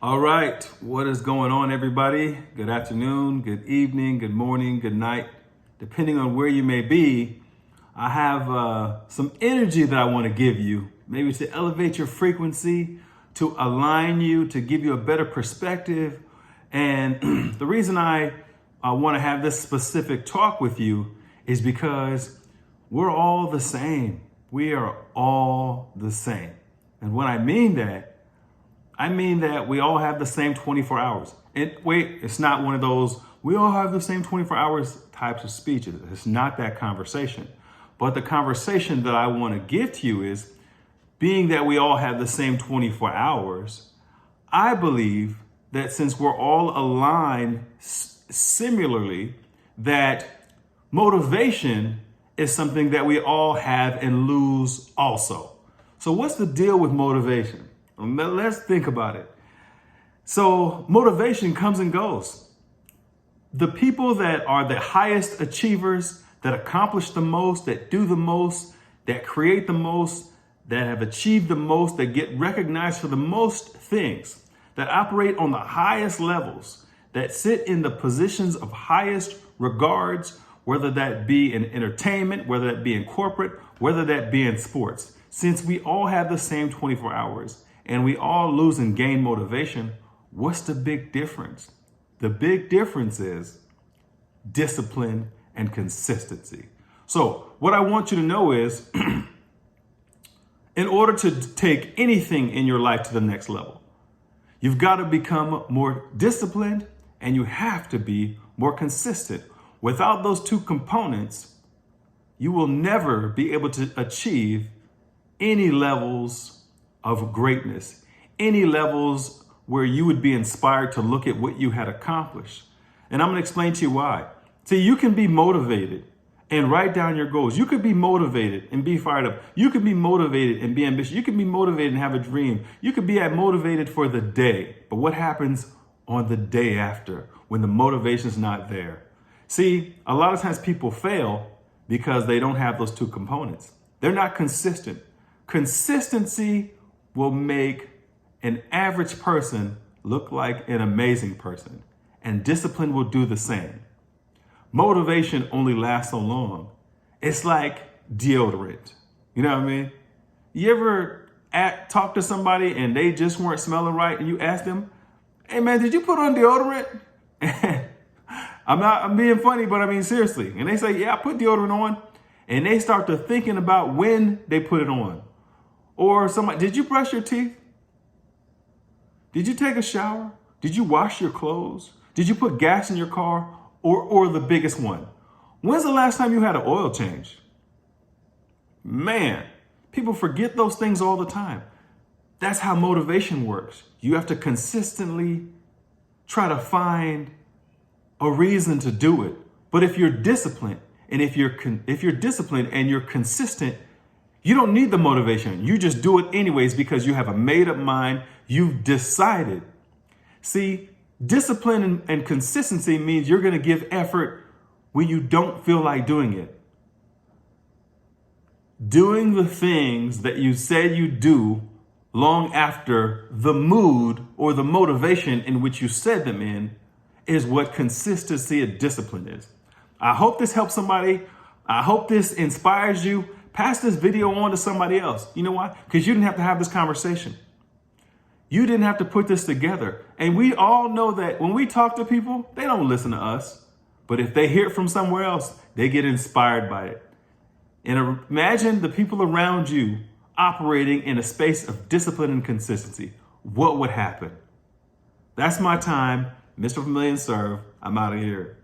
All right, what is going on, everybody? Good afternoon, good evening, good morning, good night. Depending on where you may be, I have some energy that I want to give you, maybe to elevate your frequency, to align you, to give you a better perspective. And the reason I want to have this specific talk with you is because we're all the same. We are all the same. And when I mean that we all have the same 24 hours. And wait, it's not one of those, we all have the same 24 hours types of speeches. It's not that conversation. But the conversation that I want to give to you is, being that we all have the same 24 hours, I believe that since we're all aligned similarly, that motivation is something that we all have and lose also. So what's the deal with motivation? Let's think about it. So motivation comes and goes. The people that are the highest achievers, that accomplish the most, that do the most, that create the most, that have achieved the most, that get recognized for the most things, that operate on the highest levels, that sit in the positions of highest regards, whether that be in entertainment, whether that be in corporate, whether that be in sports. Since we all have the same 24 hours, and we all lose and gain motivation, what's the big difference? The big difference is discipline and consistency. So what I want you to know is, in order to take anything in your life to the next level, you've got to become more disciplined and you have to be more consistent. Without those two components, you will never be able to achieve any levels of greatness, any levels where you would be inspired to look at what you had accomplished. And I'm going to explain to you why. See, you can be motivated and write down your goals. You could be motivated and be fired up. You could be motivated and be ambitious. You could be motivated and have a dream. You could be motivated for the day. But what happens on the day after when the motivation's not there? See, a lot of times people fail because they don't have those two components. They're not consistent. Consistency will make an average person look like an amazing person, and discipline will do the same. Motivation only lasts so long. It's like deodorant. You know what I mean? You ever talk to somebody and they just weren't smelling right, and you ask them, "Hey man, did you put on deodorant?" I'm being funny, but I mean seriously. And they say, "Yeah, I put deodorant on." And they start to thinking about when they put it on. Or somebody, "Did you brush your teeth? Did you take a shower? Did you wash your clothes? Did you put gas in your car?" Or the biggest one, when's the last time you had an oil change? Man, people forget those things all the time. That's how motivation works. You have to consistently try to find a reason to do it. But if you're disciplined, and if you're disciplined and you're consistent, you don't need the motivation. You just do it anyways because you have a made up mind. You've decided. See, discipline and consistency means you're going to give effort when you don't feel like doing it. Doing the things that you said you do long after the mood or the motivation in which you said them in is what consistency and discipline is. I hope this helps somebody. I hope this inspires you. Pass this video on to somebody else. You know why? Because you didn't have to have this conversation. You didn't have to put this together. And we all know that when we talk to people, they don't listen to us. But if they hear it from somewhere else, they get inspired by it. And imagine the people around you operating in a space of discipline and consistency. What would happen? That's my time. Mr. Familiar and Serve. I'm out of here.